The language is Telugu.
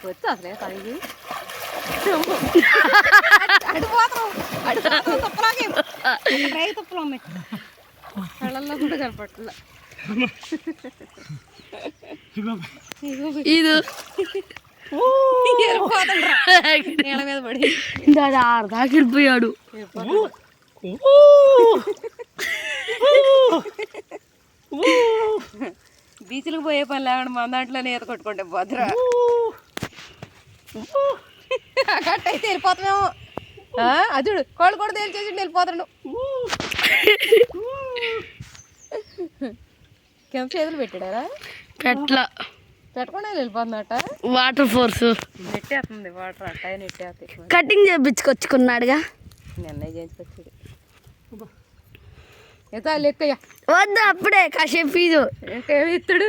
వచ్చా అసలే తనకి అడిపోతాం తుప్పలాగే తుప్పలు ఉన్నాయి కళ్ళల్లో కూడా కనపట్ల ఇది నేల మీద పడి దాకా వెళ్ళిపోయాడు. బీచ్లకు పోయే పని లేకుండా మన దాంట్లోనే ఈత కొట్టుకుంటే భద్ర గట్ట అయితే వెళ్ళిపోతామేమో. అదుడు కోళ్ళు కూడా తేల్చేసి వెళ్ళిపోతాడు. కింద చేతులు పెట్టాడారా? పెట్టకుండా వెళ్ళిపోతుందట. వాటర్ ఫోర్స్ నెట్టేస్తుంది వాటర్ అట్టాయి నెట్టేస్తాయి. కటింగ్ చేయించుకొచ్చుకున్నాడుగా నిన్న చేయించుకొచ్చాడు. ఎంత లెక్కయ్యా వద్దు అప్పుడే కాసేపు ఫీజు ఇంకా ఇస్తాడు.